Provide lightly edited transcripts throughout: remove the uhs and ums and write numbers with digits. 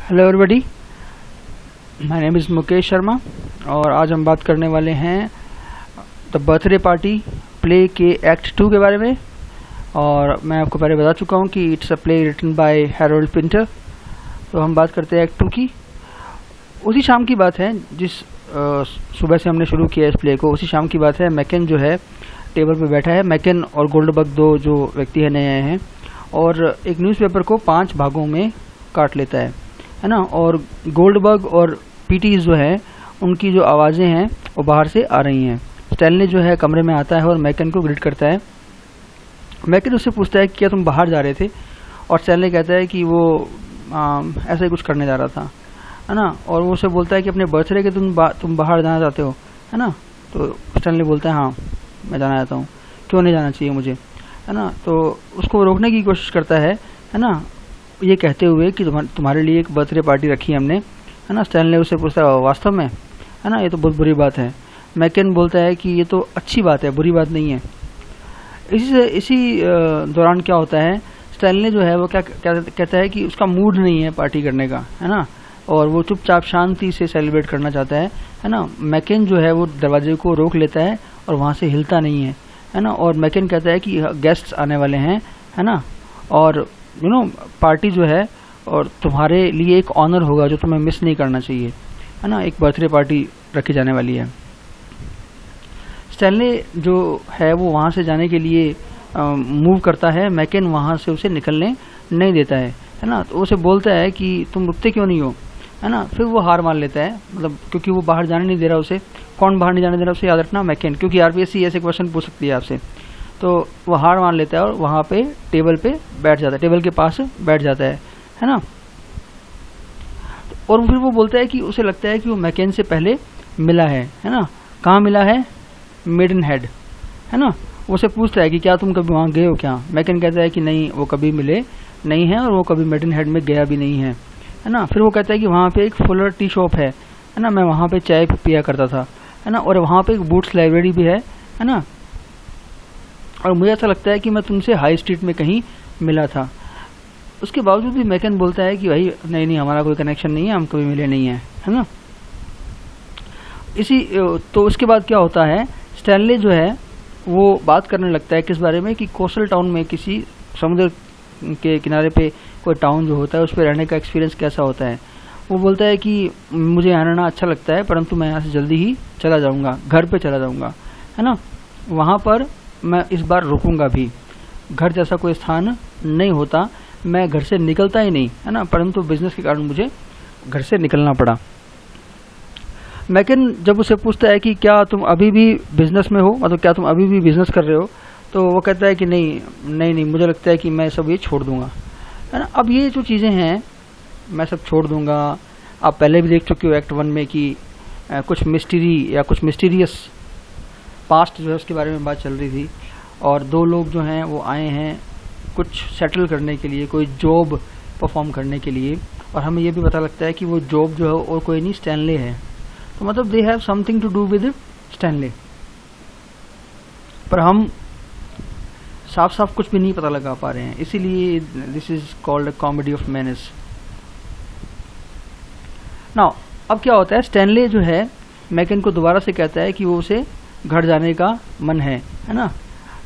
Hello everybody, my name is Mukesh Sharma और आज हम बात करने वाले हैं द बर्थडे पार्टी प्ले के एक्ट 2 के बारे में। और मैं आपको पहले बता चुका हूं कि it's a play written by Harold Pinter. तो हम बात करते हैं एक्ट 2 की। उसी शाम की बात है जिस सुबह से हमने शुरू किया इस प्ले को, उसी शाम की बात है। मैकेन जो है टेबल पे बैठा है। मैकेन और गोल्डबर्ग दो जो व्यक्ति है नए आए हैं और एक न्यूज़पेपर को 5 भागों में काट लेता है ना। और गोल्डबर्ग और पीटी जो है उनकी जो आवाज़ें हैं वो बाहर से आ रही हैं। स्टैनली जो है कमरे में आता है और मैकेन को ग्रीट करता है। मैकेन उससे पूछता है कि क्या तुम बाहर जा रहे थे, और स्टैनली कहता है कि वो ऐसा ही कुछ करने जा रहा था, है ना। और वो उससे बोलता है कि अपने बर्थडे के तुम बाहर जाना चाहते हो, है ना। तो स्टैनली बोलता है हाँ मैं जाना चाहता हूँ, क्यों नहीं जाना चाहिए मुझे, है ना। तो उसको रोकने की कोशिश करता है ना, ये कहते हुए कि तुम्हारे लिए एक बर्थडे पार्टी रखी है हमने, है ना। स्टैनली उससे पूछता है वास्तव में, है ना, ये तो बहुत बुरी बात है। मैकेन बोलता है कि ये तो अच्छी बात है, बुरी बात नहीं है। इसी दौरान क्या होता है, स्टैनली जो है वो क्या कहता है कि उसका मूड नहीं है पार्टी करने का, है ना, और वो चुपचाप शांति से सेलिब्रेट करना चाहता है ना। मैकेन जो है वो दरवाजे को रोक लेता है और वहाँ से हिलता नहीं है ना। और मैकेन कहता है कि गेस्ट्स आने वाले हैं, है ना, और पार्टी जो है और तुम्हारे लिए एक ऑनर होगा जो तुम्हें मिस नहीं करना चाहिए, है ना। एक बर्थडे पार्टी रखी जाने वाली है। स्टैनली जो है वो वहाँ से जाने के लिए मूव करता है। मैकेन वहाँ से उसे निकलने नहीं देता है ना। तो उसे बोलता है कि तुम रुकते क्यों नहीं हो, है ना। फिर वो हार मान लेता है, मतलब क्योंकि वो बाहर जाने नहीं दे रहा उसे। कौन बाहर नहीं जाने दे रहा उसे, याद रखना मैकेन, क्योंकि आरपीएससी ऐसे क्वेश्चन पूछ सकती है आपसे। तो वो हार मान लेता है और वहाँ पे टेबल पे बैठ जाता है, टेबल के पास बैठ जाता है ना। और फिर वो बोलता है कि उसे लगता है कि वो मैकेन से पहले मिला है ना। कहाँ मिला है, मेडन हेड, है ना। वो उसे पूछता है कि क्या तुम कभी वहाँ गए हो क्या। मैकेन कहता है कि नहीं, वो कभी मिले नहीं है और वो कभी मेडन हेड में गया भी नहीं है ना। फिर वो कहता है कि वहाँ पे एक फुलर टी शॉप है ना, मैं वहाँ पे चाय पिया करता था, है ना। और वहाँ पे एक बूट्स लाइब्रेरी भी है ना। और मुझे ऐसा लगता है कि मैं तुमसे हाई स्ट्रीट में कहीं मिला था। उसके बावजूद भी मैकेन बोलता है कि भाई नहीं हमारा कोई कनेक्शन नहीं है, हम कभी मिले नहीं हैं, है ना। तो उसके बाद क्या होता है, स्टैनली जो है वो बात करने लगता है किस बारे में, कि कोस्टल टाउन में किसी समुद्र के किनारे पे कोई टाउन जो होता है उस पर रहने का एक्सपीरियंस कैसा होता है। वो बोलता है कि मुझे यहाँ रहना अच्छा लगता है, परंतु मैं यहाँ से जल्दी ही चला जाऊँगा, घर पे चला जाऊँगा, है ना। वहाँ पर मैं इस बार रुकूंगा भी। घर जैसा कोई स्थान नहीं होता, मैं घर से निकलता ही नहीं, है ना, परंतु बिजनेस के कारण मुझे घर से निकलना पड़ा। मैकेन जब उसे पूछता है कि क्या तुम अभी भी बिजनेस में हो, मतलब क्या तुम अभी भी बिजनेस कर रहे हो, तो वो कहता है कि नहीं मुझे लगता है कि मैं सब ये छोड़ दूंगा, है ना। अब ये जो चीज़ें हैं मैं सब छोड़ दूंगा। आप पहले भी देख चुके हो एक्ट 1 में कि कुछ मिस्टीरी या कुछ मिस्टीरियस पास्ट जो है उसके बारे में बात चल रही थी। और 2 लोग जो हैं वो आए हैं कुछ सेटल करने के लिए, कोई जॉब परफॉर्म करने के लिए। और हमें ये भी पता लगता है कि वो जॉब जो है और कोई नहीं, स्टैनली है। तो मतलब they have something to do with Stanley, पर हम साफ साफ कुछ भी नहीं पता लगा पा रहे हैं। इसीलिए this is called a comedy of menace. Now अब क्या होता है, स्टैनली जो है मैकेन को दोबारा से कहता है कि वो उसे घर जाने का मन है ना।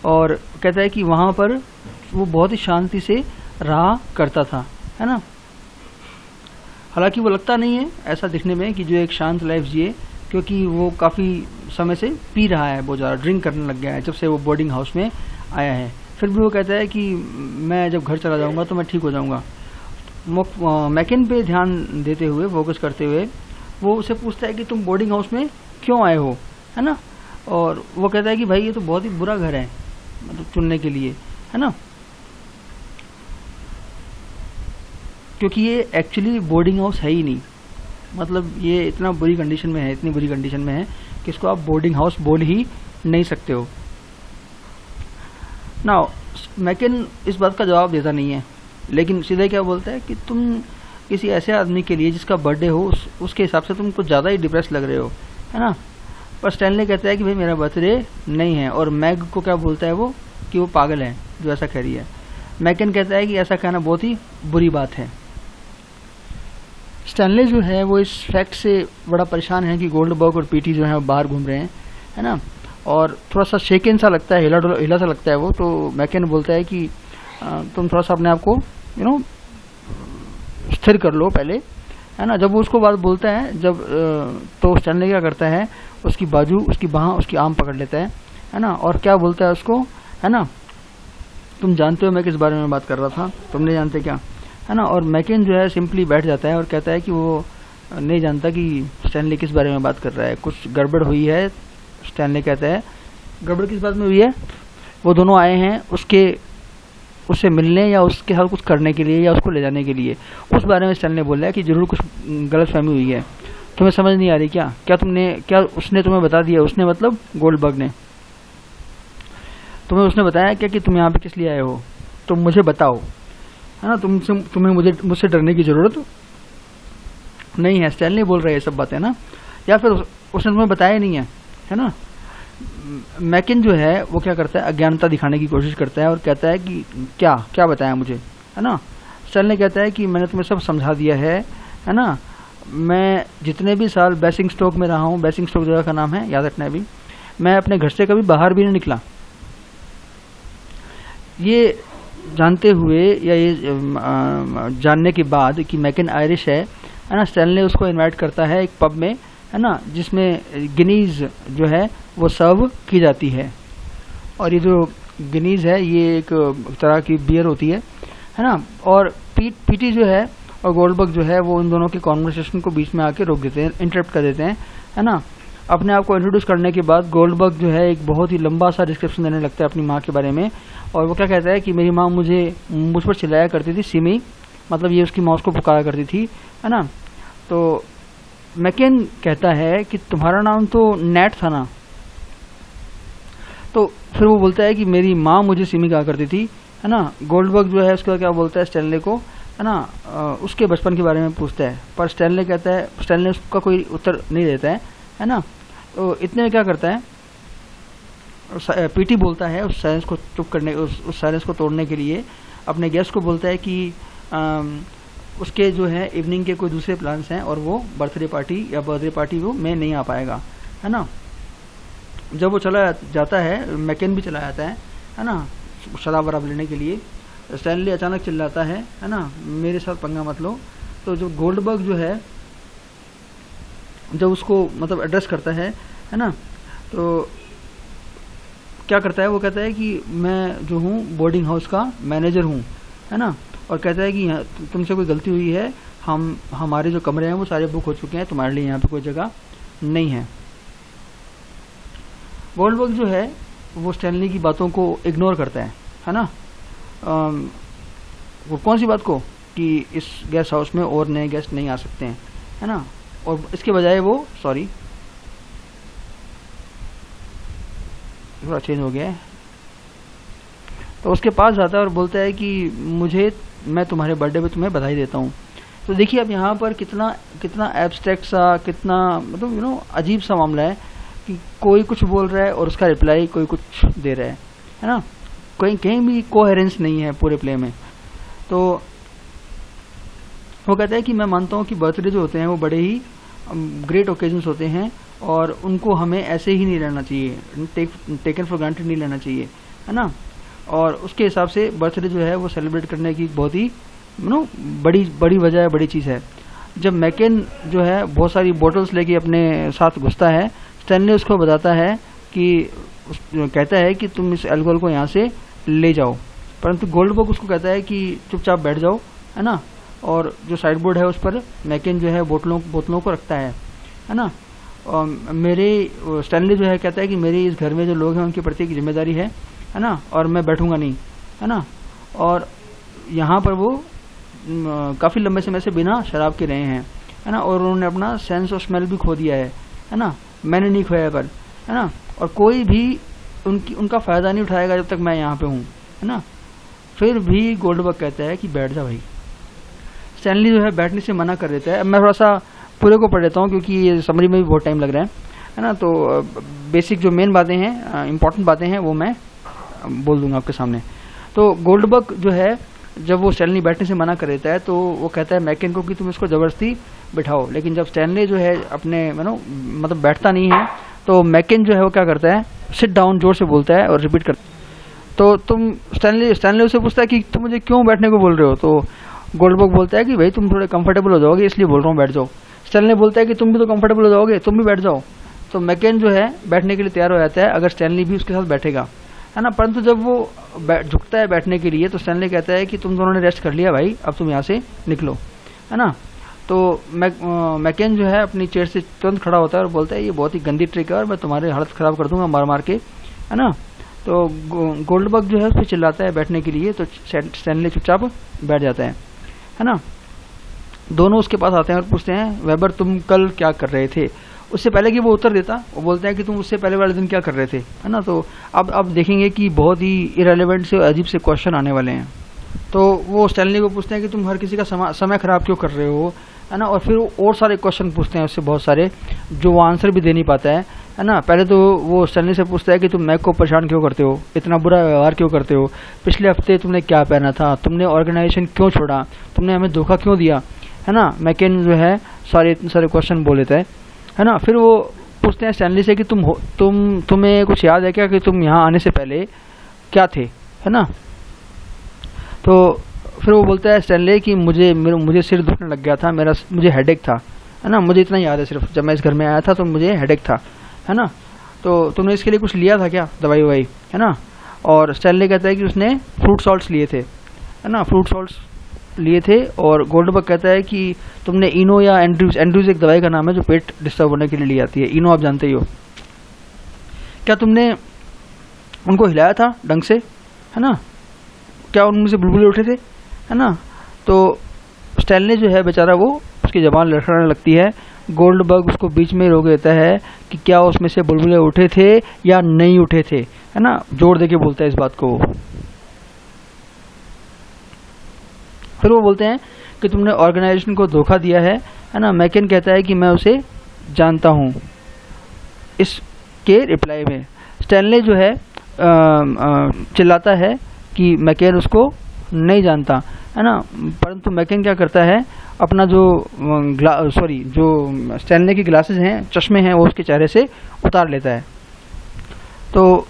और कहता है कि वहाँ पर वो बहुत ही शांति से रहा करता था, है ना। हालांकि वो लगता नहीं है ऐसा दिखने में कि जो एक शांत लाइफ जिए, क्योंकि वो काफ़ी समय से पी रहा है, बहुत ज़्यादा ड्रिंक करने लग गया है जब से वो बोर्डिंग हाउस में आया है। फिर भी वो कहता है कि मैं जब घर चला जाऊँगा तो मैं ठीक हो जाऊँगा। मैकेन पे ध्यान देते हुए, फोकस करते हुए वो उसे पूछता है कि तुम बोर्डिंग हाउस में क्यों आए हो, है ना। और वो कहता है कि भाई ये तो बहुत ही बुरा घर है, मतलब चुनने के लिए, है ना, क्योंकि ये एक्चुअली बोर्डिंग हाउस है ही नहीं। मतलब ये इतना बुरी कंडीशन में है, इतनी बुरी कंडीशन में है कि इसको आप बोर्डिंग हाउस बोल ही नहीं सकते हो। नाउ मैकेन इस बात का जवाब देता नहीं है, लेकिन सीधे क्या बोलता है कि तुम किसी ऐसे आदमी के लिए जिसका बर्थडे हो उसके हिसाब से तुम कुछ ज़्यादा ही डिप्रेस लग रहे हो, है ना। पर स्टैनली कहता है कि भाई मेरा बर्थडे नहीं है। और मैग को क्या बोलता है वो, कि वो पागल है जो ऐसा कह रही है। मैकेन कहता है कि ऐसा कहना बहुत ही बुरी बात है। स्टैनले जो है वो इस फैक्ट से बड़ा परेशान है कि गोल्डबर्ग और पीटी जो है वो बाहर घूम रहे हैं, है ना, और थोड़ा सा शेकन सा लगता है, हिला सा लगता है वो। तो मैकेन बोलता है कि तुम थोड़ा सा अपने आप को स्थिर कर लो पहले, है ना। जब वो उसको बात बोलता है, तो स्टैनले क्या करता है, उसकी बाजू, उसकी बाँह, उसकी आर्म पकड़ लेता है ना, और क्या बोलता है उसको, है ना, तुम जानते हो मैं किस बारे में बात कर रहा था, तुम नहीं जानते क्या, है ना। और मैकेन जो है सिंपली बैठ जाता है और कहता है कि वो नहीं जानता कि स्टैनले किस बारे में बात कर रहा है, कुछ गड़बड़ हुई है। स्टैनले कहता है गड़बड़ किस बात में हुई है, वो दोनों आए हैं उससे मिलने या उसके साथ कुछ करने के लिए या उसको ले जाने के लिए, उस बारे में स्टैनले बोल रहा है कि जरूर कुछ गलतफहमी हुई है, तुम्हें समझ नहीं आ रही क्या उसने तुम्हें बता दिया, उसने मतलब गोल्डबर्ग ने तुम्हें उसने बताया क्या कि तुम यहाँ पे किस लिए आए हो, तुम मुझे बताओ, है ना, तुम्हें मुझसे डरने की ज़रूरत नहीं है। स्टैनले बोल रहे हैं ये सब बातें ना, या फिर उसने तुम्हें बताया नहीं है ना। मैकेन जो है वो क्या करता है, अज्ञानता दिखाने की कोशिश करता है और कहता है कि क्या बताया मुझे, है ना। स्टैनले कहता है कि मैंने तुम्हें सब समझा दिया है ना। मैं जितने भी साल बेसिंगस्टोक में रहा हूँ, बेसिंगस्टोक जगह का नाम है, याद रखना है अभी, मैं अपने घर से कभी बाहर भी नहीं निकला। ये जानते हुए या ये जानने के बाद कि मैकेन आयरिश है ना, स्टैनले उसको इनवाइट करता है एक पब में, है ना, जिसमें गिनीज जो है वो सर्व की जाती है। और ये जो गिनीज है ये एक तरह की बियर होती है ना। और पीटी जो है और गोल्डबर्ग जो है वो इन दोनों के कॉन्वर्सेशन को बीच में आके रोक देते हैं, इंटरप्ट कर देते हैं, है ना। अपने आप को इंट्रोड्यूस करने के बाद गोल्डबर्ग जो है एक बहुत ही लंबा सा डिस्क्रिप्शन देने लगता है अपनी माँ के बारे में। और वो क्या कहता है कि मेरी माँ मुझ पर चिल्लाया करती थी, सिमी, मतलब ये उसकी माँ उसको पुकारा करती थी, है ना। तो मैकेन कहता है कि तुम्हारा नाम तो नेट था ना। तो फिर वो बोलता है कि मेरी माँ मुझे सिमी कहा करती थी, है ना। गोल्डबर्ग जो है उसका क्या बोलता है स्टैनले को, है ना, उसके बचपन के बारे में पूछता है, पर स्टैनले उसका कोई उत्तर नहीं देता है ना। तो इतने में क्या करता है, पीटी बोलता है उस साइलेंस को चुप करने, उस साइलेंस को तोड़ने के लिए अपने गेस्ट को बोलता है कि उसके जो है इवनिंग के कोई दूसरे प्लान्स हैं और वो बर्थडे पार्टी वो में नहीं आ पाएगा, है ना। जब वो चला जाता है, मैकेन भी चला जाता है ना, शराब वराब लेने के लिए। स्टैनले अचानक चिल्लाता है ना, मेरे साथ पंगा मत लो। तो जो गोल्डबर्ग जो है जब उसको मतलब एड्रेस करता है ना, तो क्या करता है, वो कहता है कि मैं जो हूँ बोर्डिंग हाउस का मैनेजर हूँ, है ना। और कहता है कि तुमसे कोई गलती हुई है, हमारे जो कमरे हैं वो सारे बुक हो चुके हैं, तुम्हारे लिए यहाँ पे कोई जगह नहीं है। गोल्डबर्ग जो है वो स्टैनली की बातों को इग्नोर करता है ना। वो कौन सी बात को, कि इस गेस्ट हाउस में और नए गेस्ट नहीं आ सकते हैं, है ना। और इसके बजाय वो थोड़ा चेंज हो गया है, तो उसके पास जाता है और बोलता है कि मैं तुम्हारे बर्थडे पे तुम्हें बधाई देता हूँ। तो देखिए अब यहाँ पर कितना एब्स्ट्रैक्ट सा, कितना मतलब अजीब सा मामला है कि कोई कुछ बोल रहा है और उसका रिप्लाई कोई कुछ दे रहा है ना। कहीं भी कोहेरेंस नहीं है पूरे प्ले में। तो वो कहता है कि मैं मानता हूँ कि बर्थडे जो होते हैं वो बड़े ही ग्रेट ओकेजन्स होते हैं और उनको हमें ऐसे ही नहीं रहना चाहिए, टेकन फॉर ग्रांटेड नहीं लेना चाहिए, है ना। और उसके हिसाब से बर्थडे जो है वो सेलिब्रेट करने की बहुत ही बड़ी वजह है, बड़ी चीज़ है। जब मैकेन जो है बहुत सारी बोतल्स लेके अपने साथ घुसता है, स्टैनले उसको बताता है कहता है कि तुम इस अल्कोहल को यहाँ से ले जाओ, परंतु गोल्डबर्ग उसको कहता है कि चुपचाप बैठ जाओ, है ना। और जो साइड बोर्ड है उस पर मैकेन जो है बोतलों को रखता है ना। स्टैनले जो है कहता है कि मेरे इस घर में जो लोग हैं उनके प्रति एक जिम्मेदारी है ना, और मैं बैठूंगा नहीं, है ना। और यहाँ पर वो काफ़ी लंबे समय से बिना शराब के रहे हैं, है ना, और उन्होंने अपना सेंस ऑफ स्मेल भी खो दिया है ना। मैंने नहीं खोया पर, है ना। और कोई भी उनका फ़ायदा नहीं उठाएगा जब तक मैं यहाँ पे हूँ, है ना। फिर भी गोल्डबर्ग कहता है कि बैठ जा भाई। स्टैनली जो है बैठने से मना कर देता है। अब मैं थोड़ा सा पूरे को पढ़ लेता हूँ क्योंकि ये समरी में भी बहुत टाइम लग रहा है ना। तो बेसिक जो मेन बातें हैं, इंपॉर्टेंट बातें हैं वो मैं बोल दूंगा आपके सामने। तो गोल्डबर्ग जो है जब वो स्टैनली बैठने से मना कर देता है तो वो कहता है मैकेन को कि तुम इसको ज़बरदस्ती बिठाओ, लेकिन जब स्टैनली जो है अपने मतलब बैठता नहीं है तो मैकेन जो है वो क्या करता है, सिट डाउन जोर से बोलता है और रिपीट करता है। तो तुम स्टैनली उससे पूछता है कि तुम मुझे क्यों बैठने को बोल रहे हो, तो गोल्डबर्ग बोलता है कि भाई तुम थोड़े कंफर्टेबल हो जाओगे इसलिए बोल रहा हूँ, बैठ जाओ। स्टैनली बोलता है कि तुम भी तो कंफर्टेबल हो जाओगे, तुम भी बैठ जाओ। तो मैकेन जो है बैठने के लिए तैयार हो जाता है अगर स्टैनली भी उसके साथ बैठेगा, है ना। परंतु जब वो झुकता है बैठने के लिए तो स्टैनली कहता है कि तुम दोनों ने रेस्ट कर लिया भाई, अब तुम यहाँ से निकलो, है ना। तो मैकेन जो है अपनी चेयर से तुरंत खड़ा होता है और बोलता है ये बहुत ही गंदी ट्रिक है और मैं तुम्हारी हालत ख़राब कर दूंगा मार मार के, है ना। तो गोल्डबर्ग जो है उस पर चिल्लाता है बैठने के लिए, तो स्टैनली चुपचाप बैठ जाता है ना। दोनों उसके पास आते हैं और पूछते हैं वेबर तुम कल क्या कर रहे थे। उससे पहले कि वो उत्तर देता वो बोलते हैं कि तुम उससे पहले वाले दिन क्या कर रहे थे, है ना। तो अब देखेंगे कि बहुत ही इरेलीवेंट से अजीब से क्वेश्चन आने वाले हैं। तो वो स्टैनली को पूछते हैं कि तुम हर किसी का समय खराब क्यों कर रहे हो, है ना। और फिर और सारे क्वेश्चन पूछते हैं उससे बहुत सारे, जो वो आंसर भी दे नहीं पाता है ना। पहले तो वो स्टैनली से पूछता है कि तुम मैक को परेशान क्यों करते हो, इतना बुरा व्यवहार क्यों करते हो, पिछले हफ्ते तुमने क्या पहना था, तुमने ऑर्गेनाइजेशन क्यों छोड़ा, तुमने हमें धोखा क्यों दिया, है ना। मैकेन जो है इतने सारे क्वेश्चन बोल लेता है ना। फिर वो पूछते हैं स्टैनली से कि तुम्हें कुछ याद है क्या कि तुम यहाँ आने से पहले क्या थे, है ना। तो फिर वो बोलता है स्टैनली कि मुझे सिर दुखने लग गया था, मुझे हेडेक था, है ना। मुझे इतना याद है सिर्फ, जब मैं इस घर में आया था तो मुझे हेडेक था, है ना। तो तुमने इसके लिए कुछ लिया था क्या, दवाई ववाई, है ना। और स्टैनली कहता है कि उसने फ्रूट सॉल्ट्स लिए थे, है ना, फ्रूट सॉल्ट्स लिए थे। और गोल्डबर्ग कहता है कि तुमने इनो या एंड्रूज एक दवाई का नाम है जो पेट डिस्टर्ब होने के लिए ली जाती है, इनो आप जानते ही हो। क्या तुमने उनको हिलाया था ढंग से, है ना, क्या उनमें से बुलबुले उठे थे, है ना। तो स्टैनली जो है बेचारा वो उसकी ज़बान लड़खड़ाने लगती है। गोल्डबर्ग उसको बीच में रोक देता है कि क्या उसमें से बुलबुले उठे थे या नहीं उठे थे, है ना, जोर देके बोलता है इस बात को। फिर वो बोलते हैं कि तुमने ऑर्गेनाइजेशन को धोखा दिया है ना। मैकेन कहता है कि मैं उसे जानता हूँ। इसके रिप्लाई में स्टैनली जो है चिल्लाता है कि मैकेन उसको नहीं जानता, है ना। परंतु मैकेन क्या करता है, अपना जो स्टैनली के ग्लासेस हैं, चश्मे हैं, वो उसके चेहरे से उतार लेता है। तो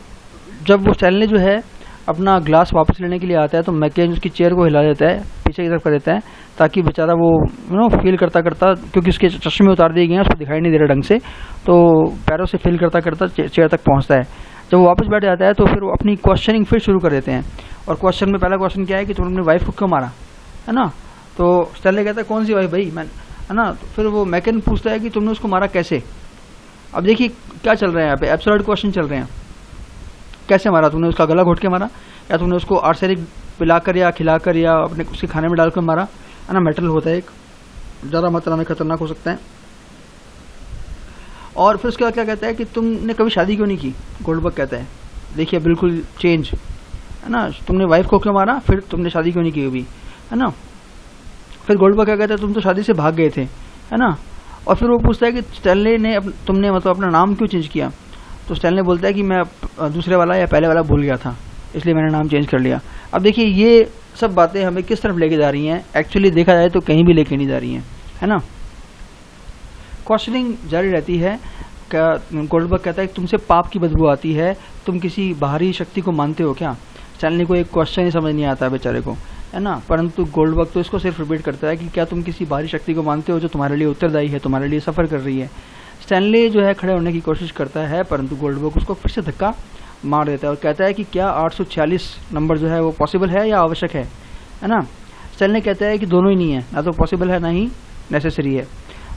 जब वो स्टैनली जो है अपना ग्लास वापस लेने के लिए आता है तो मैकेन उसकी चेयर को हिला देता है, पीछे की तरफ कर देता है, ताकि बेचारा वो फील करता क्योंकि उसके चश्मे उतार दिए गए हैं, उसको दिखाई नहीं दे रहा ढंग से, तो पैरों से फील करता चेयर तक पहुंचता है। जब वो वापस बैठ जाता है तो फिर वो अपनी क्वेश्चनिंग फिर शुरू कर देते हैं। और क्वेश्चन में पहला क्वेश्चन क्या है कि तुमने अपनी वाइफ को क्यों मारा, है ना। तो स्टैनली कहता है कौन सी वाइफ भाई, मैं, है ना। तो फिर वो मैकेन पूछता है कि तुमने उसको मारा कैसे। अब देखिए क्या चल रहा है यहाँ पे, एब्सर्ड क्वेश्चन चल रहे हैं। कैसे मारा, तुमने उसका गला घोट के मारा, या तुमने उसको आर्सेनिक पिलाकर या खिलाकर या अपने उसके खाने में डालकर मारा, है ना। मेटल होता है एक, ज़्यादा मात्रा में खतरनाक हो सकता है। और फिर उसके बाद क्या कहता है कि तुमने कभी शादी क्यों नहीं की। गोल्डबर्ग कहता है देखिए बिल्कुल चेंज, है ना, तुमने वाइफ को क्यों मारा, फिर तुमने शादी क्यों नहीं की अभी, है ना। फिर गोल्डबर्ग क्या कहता है तुम तो शादी से भाग गए थे, है ना। और फिर वो पूछता है कि स्टैनली ने तुमने मतलब अपना नाम क्यों चेंज किया। तो स्टैनली बोलता है कि मैं दूसरे वाला या पहले वाला भूल गया था, इसलिए मैंने नाम चेंज कर लिया। अब देखिए ये सब बातें हमें किस तरफ लेके जा रही हैं, एक्चुअली देखा जाए तो कहीं भी लेके नहीं जा रही हैं, है ना। क्वेश्चनिंग जारी रहती है। गोल्डबर्ग कहता है कि तुमसे पाप की बदबू आती है, तुम किसी बाहरी शक्ति को मानते हो क्या। स्टैनली को एक क्वेश्चन ही समझ नहीं आता बेचारे को, है ना। परंतु गोल्डबर्ग तो इसको सिर्फ रिपीट करता है कि क्या तुम किसी बाहरी शक्ति को मानते हो जो तुम्हारे लिए उत्तरदायी है, तुम्हारे लिए सफ़र कर रही है। स्टैनली जो है खड़े होने की कोशिश करता है, परंतु गोल्डबर्ग उसको फिर से धक्का मार देता है और कहता है कि क्या 846 नंबर जो है वो पॉसिबल है या आवश्यक है ना। स्टैनली कहता है कि दोनों ही नहीं है, ना तो पॉसिबल है ना ही नेसेसरी है।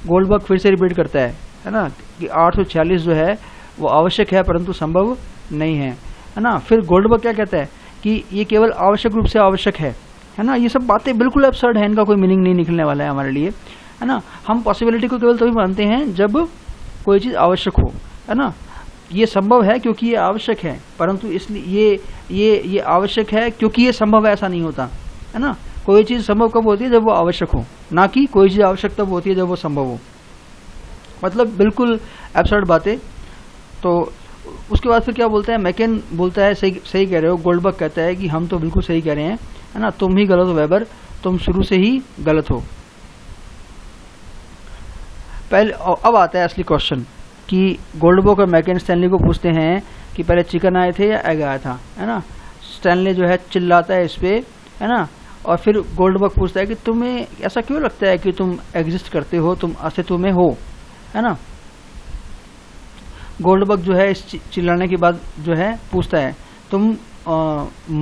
गोल्डबर्ग फिर से रिपीट करता है ना, कि 846 जो है वो आवश्यक है परंतु संभव नहीं है ना। फिर गोल्डबर्ग क्या कहता है कि ये केवल आवश्यक रूप से आवश्यक है ना। ये सब बातें बिल्कुल एब्सर्ड है, इनका कोई मीनिंग नहीं निकलने वाला है हमारे लिए, है ना। हम पॉसिबिलिटी को केवल तभी मानते हैं जब कोई चीज़ आवश्यक हो, है ना। ये संभव है क्योंकि ये आवश्यक है, परंतु इसलिए ये आवश्यक है क्योंकि ये संभव है ऐसा नहीं होता, है ना। कोई चीज़ संभव कब होती है, जब वो आवश्यक हो, ना कि कोई चीज़ आवश्यक तब होती है जब वो संभव हो। मतलब बिल्कुल एब्सर्ड बातें। तो उसके बाद फिर क्या बोलता है मैकेन, बोलता है सही कह रहे हो। गोल्डबर्ग कहता है कि हम तो बिल्कुल सही कह रहे हैं, है ना, तुम ही गलत हो वेबर, तुम शुरू से ही गलत हो। पहले अब आता है असली क्वेश्चन कि गोल्डबर्ग और मैकन स्टैनली को पूछते हैं कि पहले चिकन आए थे या एग आया था, है ना। स्टैनली जो है चिल्लाता है इस पे, है ना, और फिर गोल्डबर्ग पूछता है कि तुम्हें ऐसा क्यों लगता है कि तुम एग्जिस्ट करते हो, तुम अस्तित्व में हो, है ना। गोल्डबर्ग जो है इस चिल्लाने के बाद जो है पूछता है तुम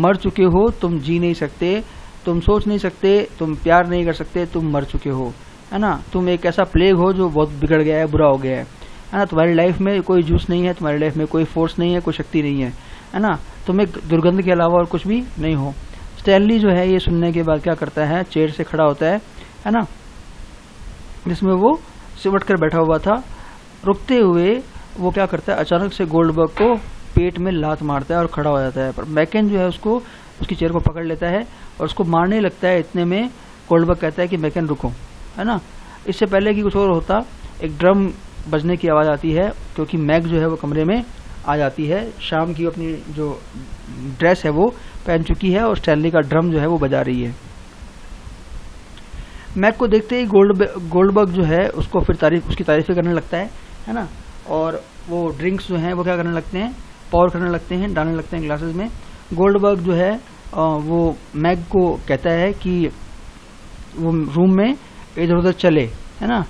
मर चुके हो, तुम जी नहीं सकते, तुम सोच नहीं सकते, तुम प्यार नहीं कर सकते, तुम मर चुके हो, है ना। तुम एक ऐसा प्लेग हो जो बहुत बिगड़ गया है, बुरा हो गया है ना। तुम्हारी लाइफ में कोई जूस नहीं है, तुम्हारी लाइफ में कोई फोर्स नहीं है, कोई शक्ति नहीं है ना। तुम एक दुर्गंध के अलावा और कुछ भी नहीं हो। स्टैनली जो है ये सुनने के बाद क्या करता है, चेयर से खड़ा होता है ना, जिसमें वो सिमट कर बैठा हुआ था। रुकते हुए वो क्या करता है, अचानक से गोल्डबर्ग को पेट में लात मारता है और खड़ा हो जाता है। पर मैकन जो है उसको उसकी चेयर को पकड़ लेता है और उसको मारने लगता है। इतने में गोल्डबर्ग कहता है कि मैकन रुको, है ना। इससे पहले कि कुछ और होता, एक ड्रम बजने की आवाज़ आती है, क्योंकि मैग जो है वो कमरे में आ जाती है। शाम की अपनी जो ड्रेस है वो पहन चुकी है और स्टैनली का ड्रम जो है वो बजा रही है। मैग को देखते ही गोल्डबर्ग जो है उसको फिर उसकी तारीफें करने लगता है ना। और वो ड्रिंक्स जो हैं वो क्या करने लगते हैं, पॉर करने लगते हैं, डालने लगते हैं ग्लासेस में। गोल्डबर्ग जो है वो मैग को कहता है कि वो रूम में इधर उधर चले, है ना,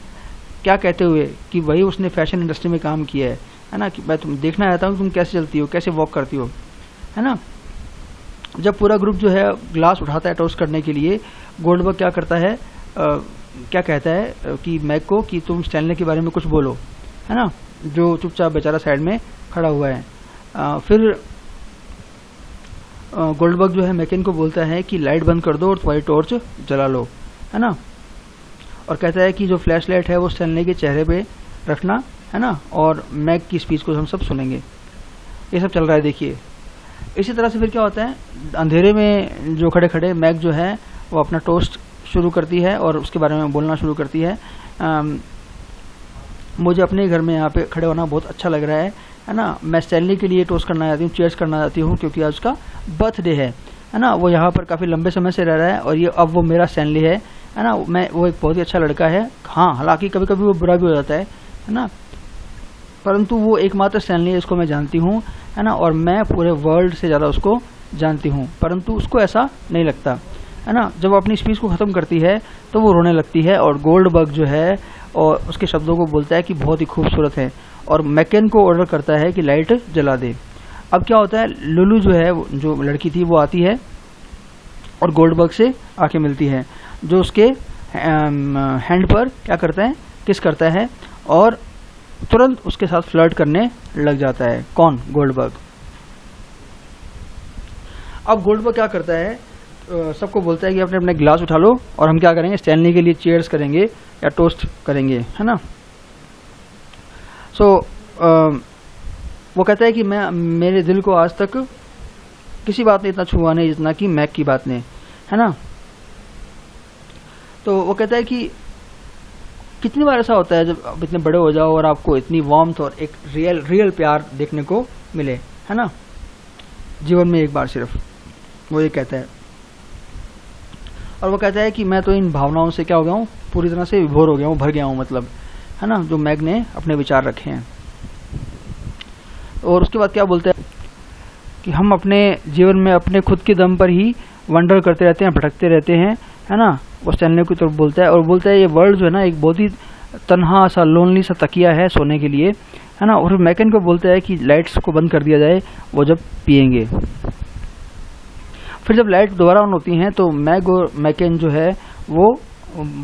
क्या कहते हुए कि वही उसने फैशन इंडस्ट्री में काम किया है ना, कि मैं तुम देखना चाहता हूँ तुम कैसे चलती हो, कैसे वॉक करती हो, है ना। जब पूरा ग्रुप जो है ग्लास उठाता है टोस्ट करने के लिए, गोल्डबर्ग क्या करता है, क्या कहता है कि मैग को कि तुम स्टैनली के बारे में कुछ बोलो, है ना, जो चुपचाप बेचारा साइड में खड़ा हुआ है। फिर गोल्डबर्ग जो है मैकन को बोलता है कि लाइट बंद कर दो और तुम्हारी टॉर्च जला लो, है ना, और कहता है कि जो फ्लैश लाइट है वो स्टैनली के चेहरे पे रखना, है ना, और मैग की स्पीच को हम सब सुनेंगे। ये सब चल रहा है, देखिए। इसी तरह से फिर क्या होता है, अंधेरे में जो खड़े खड़े मैग जो है वो अपना टोस्ट शुरू करती है और उसके बारे में बोलना शुरू करती है। मुझे अपने घर में यहाँ पे खड़े होना बहुत अच्छा लग रहा है ना। मैं स्टैनली के लिए टोस्ट करना चाहती हूँ, चीयर्स करना चाहती हूँ, क्योंकि आज उसका बर्थडे है ना। वो यहाँ पर काफ़ी लंबे समय से रह रहा है और ये अब वो मेरा स्टैनली है ना। वो एक बहुत ही अच्छा लड़का है, हाँ, हालांकि कभी कभी वो बुरा भी हो जाता है ना, परंतु वो एकमात्र स्टैनली है, इसको मैं जानती हूँ, है ना, और मैं पूरे वर्ल्ड से ज़्यादा उसको जानती हूँ, परंतु उसको ऐसा नहीं लगता, है ना। जब वो अपनी स्पीच को ख़त्म करती है तो वो रोने लगती है और गोल्डबर्ग जो है और उसके शब्दों को बोलता है कि बहुत ही खूबसूरत है, और मैकन को ऑर्डर करता है कि लाइट जला दे। अब क्या होता है, लुलू जो है, जो लड़की थी, वो आती है और गोल्डबर्ग से आके मिलती है, जो उसके हैंड पर क्या करता है, किस करता है, और तुरंत उसके साथ फ्लर्ट करने लग जाता है। कौन? गोल्डबर्ग। अब गोल्डबर्ग क्या करता है, सबको बोलता है कि अपने अपने गिलास उठा लो और हम क्या करेंगे, स्टैनली के लिए चीयर्स करेंगे या टोस्ट करेंगे, है ना। वो कहता है कि मेरे दिल को आज तक किसी बात ने इतना छुआ नहीं जितना कि मैग की बात ने, है ना। तो वो कहता है कि कितनी बार ऐसा होता है जब आप इतने बड़े हो जाओ और आपको इतनी वार्मथ और एक रियल प्यार देखने को मिले, है ना, जीवन में एक बार सिर्फ, वो ये कहता है। और वो कहता है कि मैं तो इन भावनाओं से क्या हो गया हूँ, पूरी तरह से विभोर हो गया हूँ, भर गया हूँ, मतलब, है ना, जो मैग ने अपने विचार रखे हैं। और उसके बाद क्या बोलते हैं कि हम अपने जीवन में अपने खुद के दम पर ही वंडर करते रहते हैं, भटकते रहते हैं, है ना। वो स्टैनली की तरफ बोलता है और बोलता है ये वर्ल्ड जो है ना एक बहुत ही तन्हा सा, लोनली सा तकिया है सोने के लिए, है ना। और मैकन को बोलता है कि लाइट्स को बंद कर दिया जाए वो जब पिएंगे। फिर जब लाइट दोबारा ऑन होती हैं तो मैग और मैकन जो है वो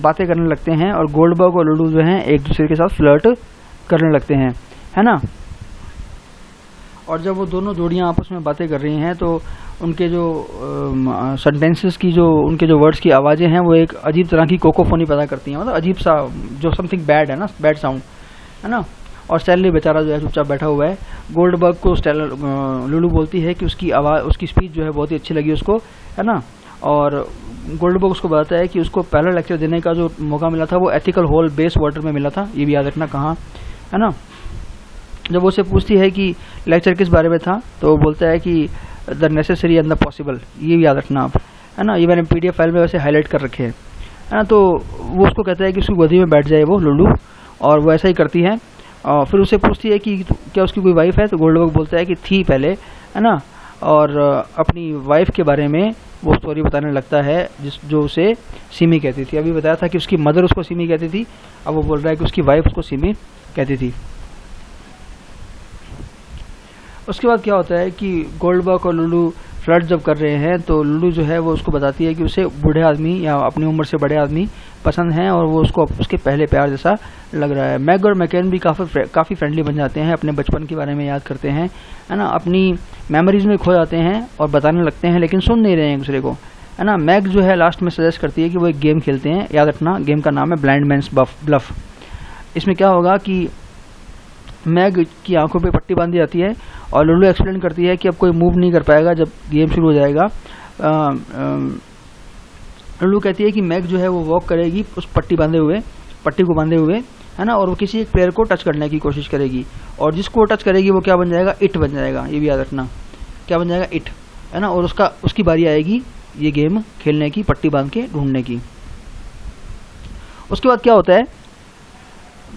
बातें करने लगते हैं और गोल्डबर्ग और लुलू जो हैं एक दूसरे के साथ फ्लर्ट करने लगते हैं, है ना। और जब वो दोनों जोड़ियां आपस में बातें कर रही हैं तो उनके जो सेंटेंसेस की, जो उनके जो वर्ड्स की आवाज़ें हैं वो एक अजीब तरह की कोकोफोनी पैदा करती हैं, मतलब अजीब सा, जो समथिंग बैड है ना, बैड साउंड, है ना। और स्टैनली बेचारा जो है चुपचाप बैठा हुआ है। गोल्डबर्ग को लुलू बोलती है कि उसकी आवाज़, उसकी स्पीच जो है बहुत ही अच्छी लगी उसको, है ना। और गोल्डबर्ग उसको बताता है कि उसको पहला लेक्चर देने का जो मौका मिला था वो एथिकल हॉल बेस वाटर में मिला था, ये भी याद रखना, कहाँ, है ना। जब वो उसे पूछती है कि लेक्चर किस बारे में था तो वो बोलता है कि the necessary and the possible, ये भी याद रखना आप, है ना। ये मैंने PDF फाइल में वैसे हाईलाइट कर रखे हैं, है ना। तो वो उसको कहता है कि उसकी गोदी में बैठ जाए वो लुल्लू, और वो ऐसा ही करती है। और फिर उससे पूछती है कि क्या उसकी कोई वाइफ है, तो गोल्डबर्ग बोलता है कि थी पहले, है ना। और अपनी वाइफ के बारे में वो स्टोरी बताने लगता है जो उसे सिमी कहती थी। अभी बताया था कि उसकी मदर उसको सिमी कहती थी, अब वो बोल रहा है कि उसकी वाइफ उसको सिमी कहती थी। उसके बाद क्या होता है कि गोल्डबर्ग और लुल्लू फ्लर्ट जब कर रहे हैं, तो लुल्लू जो है वो उसको बताती है कि उसे बूढ़े आदमी या अपनी उम्र से बड़े आदमी पसंद हैं, और वो उसको उसके पहले प्यार जैसा लग रहा है। मैग और मैकेन भी काफ़ी फ्रेंडली बन जाते हैं, अपने बचपन के बारे में याद करते हैं, है ना। अपनी मेमोरीज में खो जाते हैं और बताने लगते हैं, लेकिन सुन नहीं रहे हैं एक दूसरे को, है ना। मैग जो है लास्ट में सजेस्ट करती है कि वो एक गेम खेलते हैं, याद रखना गेम का नाम है ब्लाइंड मैन्स ब्लफ। इसमें क्या होगा कि मैग की आंखों पे पट्टी बांधी जाती है और लुल्लू एक्सप्लेन करती है कि अब कोई मूव नहीं कर पाएगा जब गेम शुरू हो जाएगा। लुल्लू कहती है कि मैग जो है वो वॉक करेगी उस पट्टी को बांधे हुए, है ना, और वो किसी एक प्लेयर को टच करने की कोशिश करेगी, और जिसको वो टच करेगी वो क्या बन जाएगा, इट बन जाएगा। ये भी याद रखना, क्या बन जाएगा, इट, है ना। और उसकी बारी आएगी ये गेम खेलने की, पट्टी बांध के ढूंढने की। उसके बाद क्या होता है,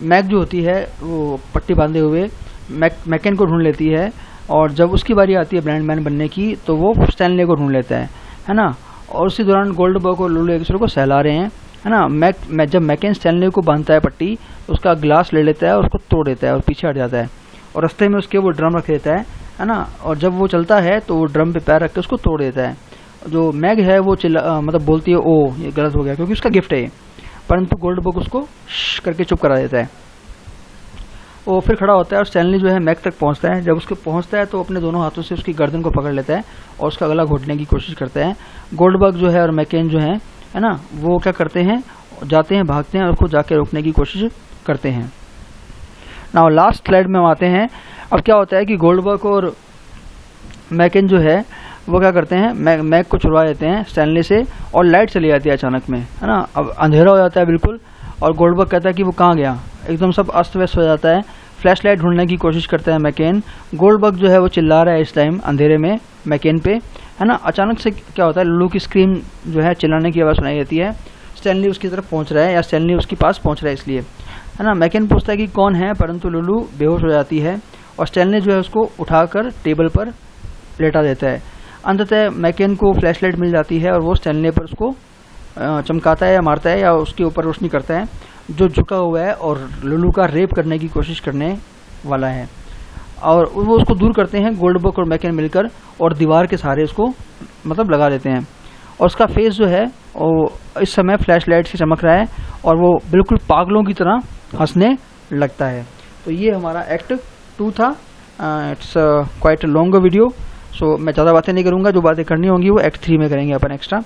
मैग जो होती है वो पट्टी बांधे हुए मैकेन को ढूंढ लेती है, और जब उसकी बारी आती है ब्लाइंड मैन बनने की तो वो स्टैनले को ढूंढ लेता है ना। और उसी दौरान गोल्डबर्ग और लुल्लू एक दूसरे को सहला रहे हैं, है ना। जब मैकेन स्टैनले को बांधता है पट्टी, तो उसका ग्लास ले लेता है और उसको तोड़ देता है और पीछे हट जाता है, और रास्ते में उसके वो ड्रम रख देता है ना। और जब वो चलता है तो वो ड्रम पे पैर रख के उसको तोड़ देता है। जो मैग है वो मतलब बोलती है ओ ये गलत हो गया, क्योंकि उसका गिफ्ट है ये, परंतु गोल्डबर्ग उसको करके चुप करा देता है। वो फिर खड़ा होता है और स्टैनली जो है मैग तक पहुंचता है। जब उसके पहुंचता है तो अपने दोनों हाथों से उसकी गर्दन को पकड़ लेता है और उसका गला घोटने की कोशिश करता है। गोल्डबर्ग जो है और मैकेन जो है ना, वो क्या करते हैं, जाते हैं, भागते हैं और उसको जाके रोकने की कोशिश करते हैं। नाउ लास्ट स्लाइड में हम आते हैं। अब क्या होता है कि गोल्डबर्ग और मैकेन जो है वो क्या करते हैं, मैग को छुड़वा देते हैं स्टैनली से, और लाइट चली जाती है अचानक में, है ना। अब अंधेरा हो जाता है बिल्कुल, और गोल्डबर्ग कहता है कि वो कहाँ गया, एकदम सब अस्त व्यस्त हो जाता है। फ्लैश लाइट ढूंढने की कोशिश करता है मैकेन। गोल्डबर्ग जो है वो चिल्ला रहा है इस टाइम अंधेरे में मैकेन पे, है ना। अचानक से क्या होता है, लुल्लू की स्क्रीन जो है चिल्लाने की आवाज़ सुनाई देती है। स्टैनली उसकी तरफ पहुंच रहा है, या स्टैनली उसके पास पहुंच रहा है इसलिए, है ना। मैकेन पूछता है कि कौन है, परंतु लुल्लू बेहोश हो जाती है और स्टैनली जो है उसको उठाकर टेबल पर लेटा देता है। अंततः मैकेन को फ्लैशलाइट मिल जाती है और वो स्टैनली पर उसको चमकाता है या मारता है या उसके ऊपर रोशनी करता है, जो झुका हुआ है और लुल्लू का रेप करने की कोशिश करने वाला है। और वो उसको दूर करते हैं गोल्डबर्ग और मैकेन मिलकर, और दीवार के सहारे उसको मतलब लगा देते हैं। और उसका फेस जो है वो इस समय फ्लैशलाइट से चमक रहा है और वो बिल्कुल पागलों की तरह हंसने लगता है। तो ये हमारा एक्ट 2 था। इट्स क्वाइट लॉन्ग वीडियो, सो मैं ज़्यादा बातें नहीं करूँगा। जो बातें करनी होंगी वो एक्ट 3 में करेंगे अपन एक्स्ट्रा।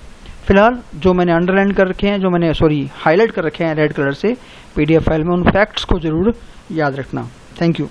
फिलहाल जो मैंने अंडरलाइन कर रखे हैं, जो मैंने हाईलाइट कर रखे हैं रेड कलर से PDF फाइल में, उन फैक्ट्स को ज़रूर याद रखना। Thank you.